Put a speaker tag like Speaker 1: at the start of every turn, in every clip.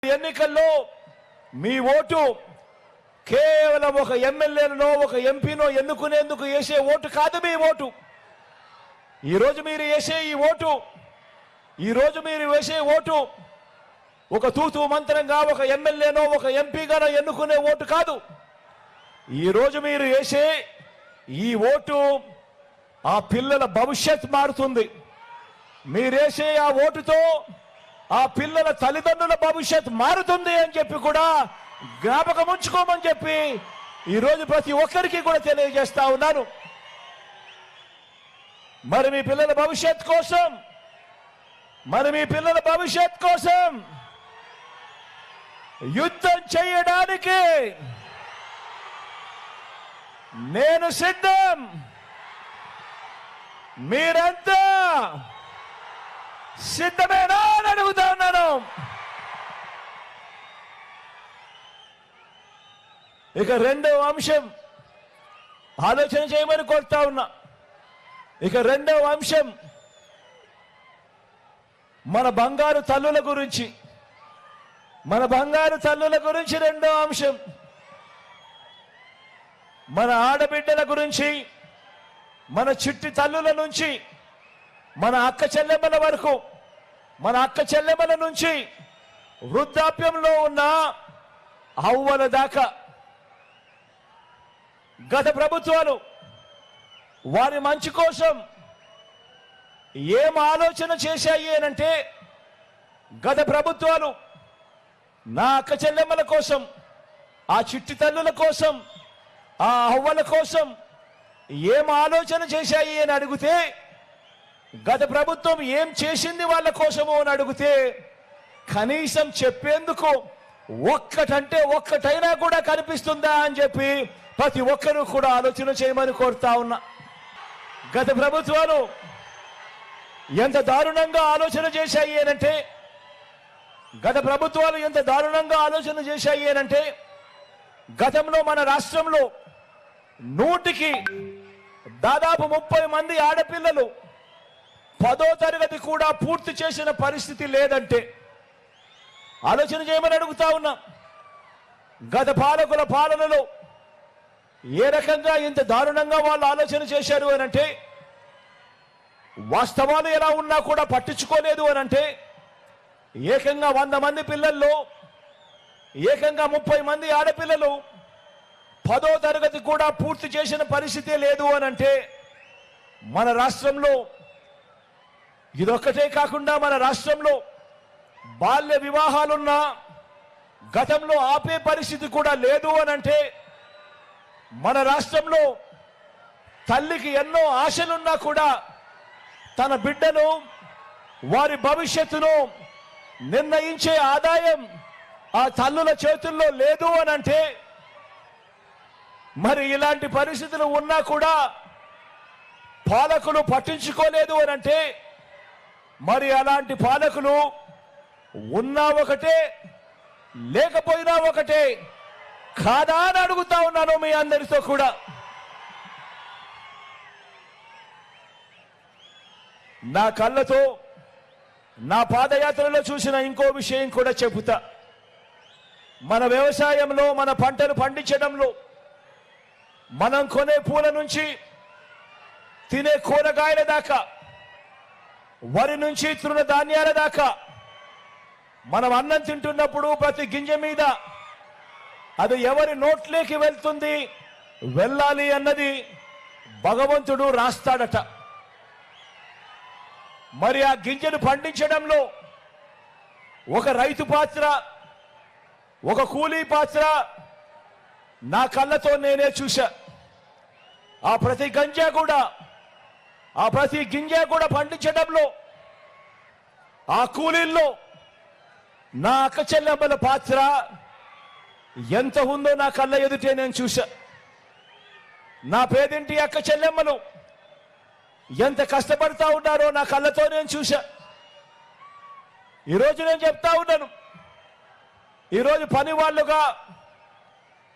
Speaker 1: ఎన్నికల్లో మీ ఓటు కేవలం ఒక ఎమ్మెల్యేనో ఒక ఎంపీనో ఎన్నుకునేందుకు వేసే ఓటు కాదు మీ ఓటు. ఈరోజు మీరు వేసే ఓటు ఒక తూతూ మంత్రంగా ఒక ఎమ్మెల్యేనో ఒక ఎంపీగానో ఎన్నుకునే ఓటు కాదు. ఈరోజు మీరు వేసే ఈ ఓటు ఆ పిల్లల భవిష్యత్ మారుతుంది. మీరేసే ఆ ఓటుతో ఆ పిల్లల తల్లిదండ్రుల భవిష్యత్ మారుతుంది అని చెప్పి కూడా జ్ఞాపకం ఉంచుకోమని చెప్పి ఈరోజు ప్రతి ఒక్కరికి కూడా తెలియజేస్తా ఉన్నాను. మరి మీ పిల్లల భవిష్యత్ కోసం యుద్ధం చేయడానికి నేను సిద్ధం. మీరంతా సిద్ధమేనా అని అడుగుతా ఉన్నాను. ఇక రెండవ అంశం ఆలోచన చేయమని కోరుతా ఉన్నా. ఇక రెండవ అంశం మన బంగారు తల్లుల గురించి. రెండవ అంశం మన ఆడబిడ్డల గురించి, మన చిట్టి తల్లుల నుంచి మన అక్క చెల్లెమ్మల వరకు, మన అక్క చెల్లెమ్మల నుంచి వృద్ధాప్యంలో ఉన్న అవ్వల దాకా గత ప్రభుత్వాలు వారి మంచి కోసం ఏం ఆలోచన చేశాయి అనంటే, గత ప్రభుత్వాలు నా అక్క చెల్లెమ్మల కోసం, ఆ చిట్టి తల్లుల కోసం, ఆ అవ్వల కోసం ఏం ఆలోచన చేశాయి అని అడిగితే, గత ప్రభుత్వం ఏం చేసింది వాళ్ళ కోసము అని అడిగితే కనీసం చెప్పేందుకు ఒక్కటైనా కూడా కనిపిస్తుందా అని చెప్పి ప్రతి ఒక్కరూ కూడా ఆలోచన చేయమని కోరుతా ఉన్నా. గత ప్రభుత్వాలు ఎంత దారుణంగా ఆలోచన చేశాయి అనంటే, గతంలో మన రాష్ట్రంలో 100కి దాదాపు 30 మంది ఆడపిల్లలు 10వ తరగతి కూడా పూర్తి చేసిన పరిస్థితి లేదంటే ఆలోచన చేయమని అడుగుతా ఉన్నా. గత పాలకుల పాలనలో ఏ రకంగా ఇంత దారుణంగా వాళ్ళు ఆలోచన చేశారు అనంటే, వాస్తవాలు ఎలా ఉన్నా కూడా పట్టించుకోలేదు అనంటే, ఏకంగా 100 మంది పిల్లల్లో ఏకంగా 30 మంది ఆడపిల్లలు 10వ తరగతి కూడా పూర్తి చేసిన పరిస్థితే లేదు అనంటే, మన రాష్ట్రంలో ఇదొక్కటే కాకుండా మన రాష్ట్రంలో బాల్య వివాహాలున్నా గతంలో ఆపే పరిస్థితి కూడా లేదు అనంటే, మన రాష్ట్రంలో తల్లికి ఎన్నో ఆశలున్నా కూడా తన బిడ్డను, వారి భవిష్యత్తును నిర్ణయించే ఆదాయం ఆ తల్లుల చేతుల్లో లేదు అనంటే, మరి ఇలాంటి పరిస్థితులు ఉన్నా కూడా పాలకులు పట్టించుకోలేదు అనంటే, మరి అలాంటి పాలకులు ఉన్నా ఒకటే లేకపోయినా ఒకటే కాదా అని అడుగుతా ఉన్నాను మీ అందరితో కూడా. నా కళ్ళతో నా పాదయాత్రలో చూసిన ఇంకో విషయం కూడా చెబుతా. మన వ్యవసాయంలో, మన పంటలు పండించడంలో, మనం కొనే పూల నుంచి తినే కూరగాయల దాకా, వరి నుంచి తృణధాన్యాల దాకా, మనం అన్నం తింటున్నప్పుడు ప్రతి గింజ మీద అది ఎవరి నోట్లోకి వెళ్తుంది, వెళ్ళాలి అన్నది భగవంతుడు రాస్తాడట. మరి ఆ గింజను పండించడంలో ఒక రైతు పాత్ర, ఒక కూలీ పాత్ర నా కళ్ళతో నేనే చూశా. ఆ ప్రతి గింజ కూడా పండించడంలో ఆ కూలీల్లో నా అక్క చెల్లెమ్మల పాత్ర ఎంత ఉందో నా కళ్ళ ఎదుటే నేను చూశా. నా పేదింటి అక్క చెల్లెమ్మలు ఎంత కష్టపడతా ఉన్నారో నా కళ్ళతో నేను చూశా. ఈరోజు నేను చెప్తా ఉన్నాను, ఈరోజు పని వాళ్ళుగా,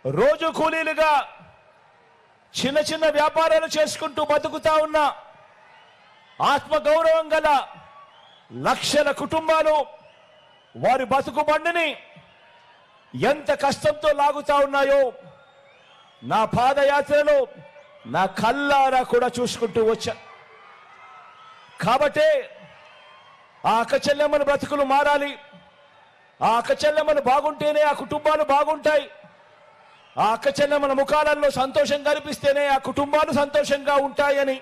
Speaker 1: రోజు కూలీలుగా చిన్న చిన్న వ్యాపారాలు చేసుకుంటూ బతుకుతా ఉన్న ఆత్మగౌరవం గల లక్షల కుటుంబాలు వారి బతుకు బండిని ఎంత కష్టంతో లాగుతా ఉన్నాయో నా పాదయాత్రలో నా కళ్ళారా కూడా చూసుకుంటూ వచ్చా. కాబట్టే ఆ అక్క చెల్లెమ్మల బ్రతుకులు మారాలి, ఆ అక్క చెల్లెమ్మలు బాగుంటేనే ఆ కుటుంబాలు బాగుంటాయి, ఆ అక్క చెల్లెమ్మల ముఖాలలో సంతోషం కనిపిస్తేనే ఆ కుటుంబాలు సంతోషంగా ఉంటాయని.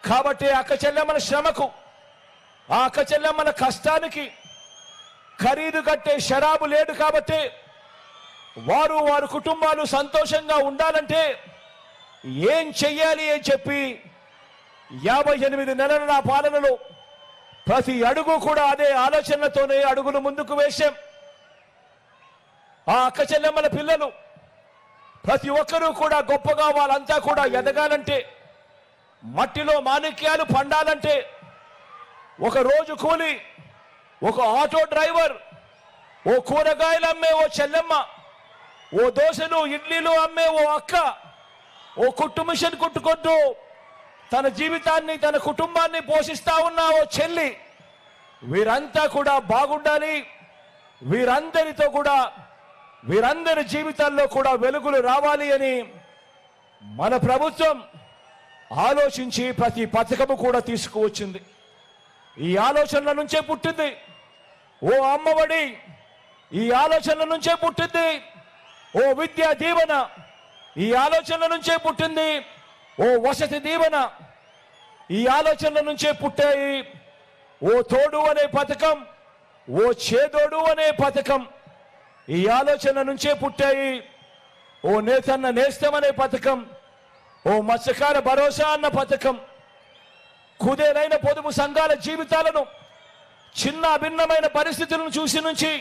Speaker 1: కాబట్టి అక్క చెల్లెమ్మల శ్రమకు, ఆ అక్క చెల్లెమ్మల కష్టానికి ఖరీదు కట్టే షరాబు లేదు. కాబట్టి వారి కుటుంబాలు సంతోషంగా ఉండాలంటే ఏం చెయ్యాలి అని చెప్పి 58 నెలల నా పాలనలో ప్రతి అడుగు కూడా అదే ఆలోచనలతోనే అడుగులు ముందుకు వేశాం. ఆ అక్క చెల్లెమ్మల పిల్లలు ప్రతి ఒక్కరూ కూడా గొప్పగా వాళ్ళంతా కూడా ఎదగాలంటే, మట్టిలో మాణిక్యాలు పండాలంటే, ఒక రోజు కూలి, ఒక ఆటో డ్రైవర్, ఓ కూరగాయలు అమ్మే ఓ చెల్లెమ్మ, ఓ దోశలు ఇడ్లీలు అమ్మే ఓ అక్క, ఓ కుట్టు మిషన్ కుట్టుకుంటూ తన జీవితాన్ని తన కుటుంబాన్ని పోషిస్తా ఉన్న ఓ చెల్లి, వీరంతా కూడా బాగుండాలి. వీరందరి జీవితాల్లో కూడా వెలుగులు రావాలి అని మన ప్రభుత్వం ఆలోచించి ప్రతి పథకము కూడా తీసుకువచ్చింది. ఈ ఆలోచనల నుంచే పుట్టింది ఓ అమ్మఒడి, ఈ ఆలోచనల నుంచే పుట్టింది ఓ విద్యా దీవెన, ఈ ఆలోచనల నుంచే పుట్టింది ఓ వసతి దీవెన, ఈ ఆలోచనల నుంచే పుట్టాయి ఓ తోడు అనే పథకం, ఓ చేదోడు అనే పథకం, ఈ ఆలోచన నుంచే పుట్టాయి ఓ నేతన్న నేస్తం అనే పథకం, ఓ మత్స్యకార భరోసా అన్న పథకం. కుదేలైన పొదుపు సంఘాల జీవితాలను చిన్న భిన్నమైన పరిస్థితులను చూసి నుంచి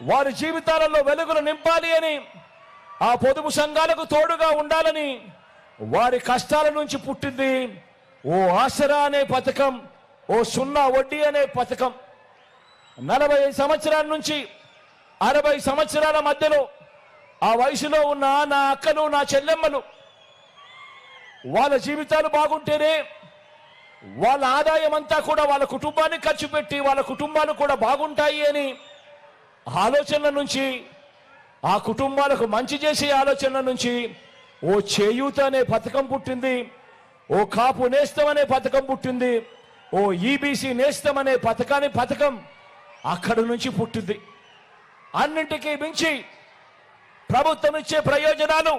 Speaker 1: వారి జీవితాలలో వెలుగులు నింపాలి అని, ఆ పొదుపు సంఘాలకు తోడుగా ఉండాలని వారి కష్టాల నుంచి పుట్టింది ఓ ఆసరా అనే పథకం, ఓ సున్నా వడ్డీ అనే పథకం. 40 సంవత్సరాల నుంచి 60 సంవత్సరాల మధ్యలో ఆ వయసులో ఉన్న నా అక్కలు, నా చెల్లెమ్మలు వాళ్ళ జీవితాలు బాగుంటేనే వాళ్ళ ఆదాయం అంతా కూడా వాళ్ళ కుటుంబాన్ని ఖర్చు పెట్టి వాళ్ళ కుటుంబాలు కూడా బాగుంటాయి అని ఆలోచనల నుంచి, ఆ కుటుంబాలకు మంచి చేసే ఆలోచనల నుంచి ఓ చేయూత అనే పథకం పుట్టింది, ఓ కాపు నేస్తం అనే పథకం పుట్టింది, ఓ ఈబీసీ నేస్తం అనే పథకం అక్కడి నుంచి పుట్టింది. అన్నింటికీ మించి ప్రభుత్వం ఇచ్చే ప్రయోజనాలు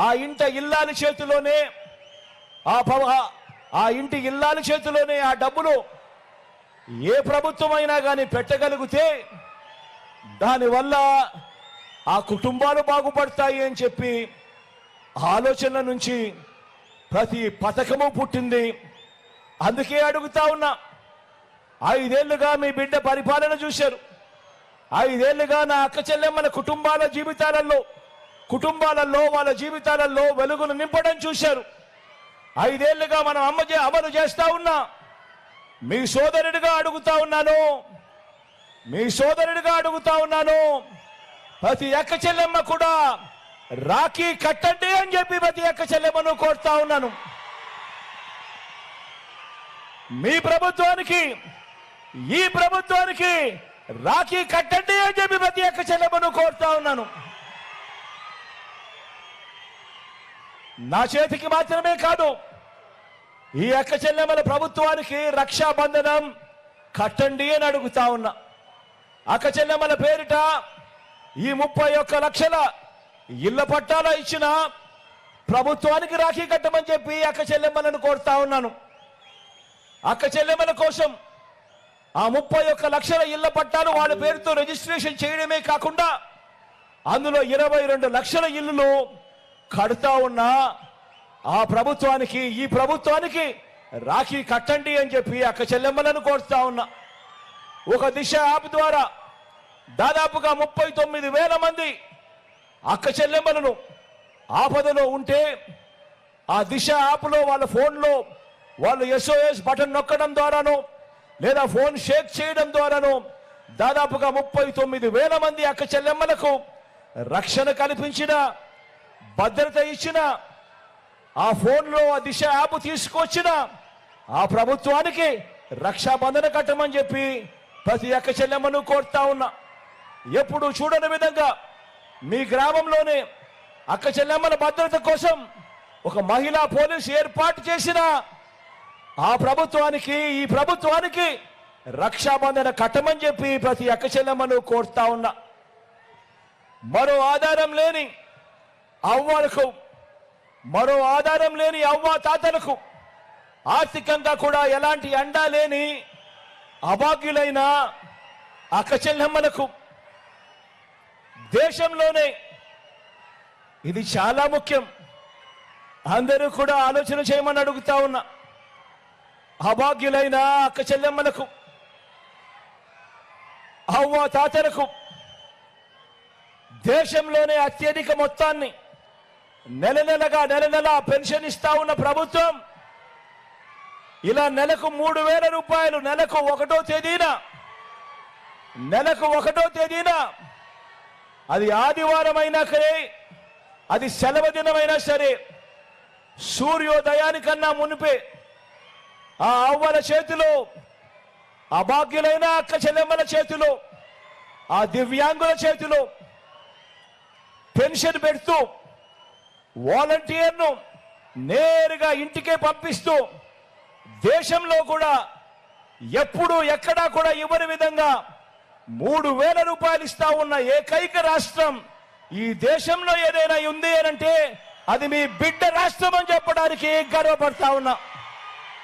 Speaker 1: ఆ ఇంటి ఇల్లాలి చేతిలోనే, ఆ ఇంటి ఇల్లాలి చేతిలోనే ఆ డబ్బులు ఏ ప్రభుత్వం అయినా కానీ పెట్టగలిగితే దానివల్ల ఆ కుటుంబాలు బాగుపడతాయి అని చెప్పి ఆలోచనల నుంచి ప్రతి పథకము పుట్టింది. అందుకే అడుగుతా ఉన్నా, 5 ఏళ్లుగా మీ బిడ్డ పరిపాలన చూశారు, 5 ఏళ్లుగా నా అక్క చెల్లెమ్మల కుటుంబాలలో వాళ్ళ జీవితాలలో వెలుగును నింపడం చూశారు. 5 ఏళ్లుగా మనం అమలు చేస్తా ఉన్నా. మీ సోదరుడిగా అడుగుతా ఉన్నాను, ప్రతి అక్క చెల్లెమ్మ కూడా రాఖీ కట్టండి అని చెప్పి ప్రతి అక్క చెల్లెమ్మను కోరుతా ఉన్నాను. మీ ప్రభుత్వానికి, ఈ ప్రభుత్వానికి రాఖీ కట్టండి అని చెప్పి ప్రతి అక్క చెల్లెమ్మను కోరుతా ఉన్నాను. నా చేతికి మాత్రమే కాదు, ఈ అక్క చెల్లెమ్మల ప్రభుత్వానికి రక్షాబంధనం కట్టండి అని అడుగుతా ఉన్నా. అక్క చెల్లెమ్మల పేరిట ఈ 31 లక్షల ఇళ్ల పట్టాల ఇచ్చిన ప్రభుత్వానికి రాఖీ కట్టమని చెప్పి అక్క చెల్లెమ్మలను కోరుతా ఉన్నాను. అక్క చెల్లెమ్మల కోసం ఆ 31 లక్షల ఇళ్ల పట్టాలు వాళ్ళ పేరుతో రిజిస్ట్రేషన్ చేయడమే కాకుండా అందులో 22 లక్షల ఇళ్లు కడతా ఉన్నా ఆ ప్రభుత్వానికి, ఈ ప్రభుత్వానికి రాఖీ కట్టండి అని చెప్పి అక్క చెల్లెమ్మలను కోరుతా ఉన్నా. ఒక దిశ యాప్ ద్వారా దాదాపుగా 39,000 మంది అక్క చెల్లెమ్మలను ఆపదలో ఉంటే ఆ దిశ యాప్లో వాళ్ళ ఫోన్లో వాళ్ళు SOS బటన్ నొక్కడం ద్వారానో లేదా ఫోన్ షేక్ చేయడం ద్వారానో దాదాపుగా 39,000 మంది అక్క చెల్లెమ్మలకు రక్షణ కల్పించిన, భద్రత ఇచ్చిన, ఆ ఫోన్లో ఆ దిశ యాప్ తీసుకొచ్చిన ఆ ప్రభుత్వానికి రక్షాబంధన కట్టమని చెప్పి ప్రతి అక్క చెల్లెమ్మను కోరుతా ఉన్నా. ఎప్పుడు చూడని విధంగా మీ గ్రామంలోనే అక్క చెల్లెమ్మల భద్రత కోసం ఒక మహిళా పోలీసు ఏర్పాటు చేసిన ఆ ప్రభుత్వానికి ఈ ప్రభుత్వానికి రక్షాబంధన కట్టమని చెప్పి ప్రతి అక్క చెల్లెమ్మను కోరుతా ఉన్నా. మరో ఆధారం లేని అవ్వలకు, మరో ఆధారం లేని అవ్వ తాతలకు, ఆర్థికంగా కూడా ఎలాంటి అండా లేని అభాగ్యులైన అక్క చెల్లెమ్మలకు దేశంలోనే ఇది చాలా ముఖ్యం. అందరూ కూడా ఆలోచన చేయమని అడుగుతా ఉన్నా. అభాగ్యులైన అక్క చెల్లెమ్మలకు, అవ్వ తాతలకు దేశంలోనే అత్యధిక మొత్తాన్ని నెల నెల పెన్షన్ ఇస్తా ఉన్న ప్రభుత్వం ఇలా నెలకు 3,000 రూపాయలు నెలకు 1వ తేదీన అది ఆదివారం అయినా సరే, అది సెలవు దినమైనా సరే, సూర్యోదయానికన్నా మునిపే ఆ అవ్వల చేతిలో, అభాగ్యులైన అక్క చెల్లెమ్మల చేతిలో, ఆ దివ్యాంగుల చేతిలో పెన్షన్ పెడుతూ వాలంటీర్ను నేరుగా ఇంటికే పంపిస్తూ దేశంలో కూడా ఎప్పుడు ఎక్కడా కూడా ఇవ్వని విధంగా 3,000 రూపాయలు ఇస్తా ఉన్న ఏకైక రాష్ట్రం ఈ దేశంలో ఏదైనా ఉంది అంటే అది మీ బిడ్డ రాష్ట్రం అని చెప్పడానికి గర్వపడతా ఉన్నా.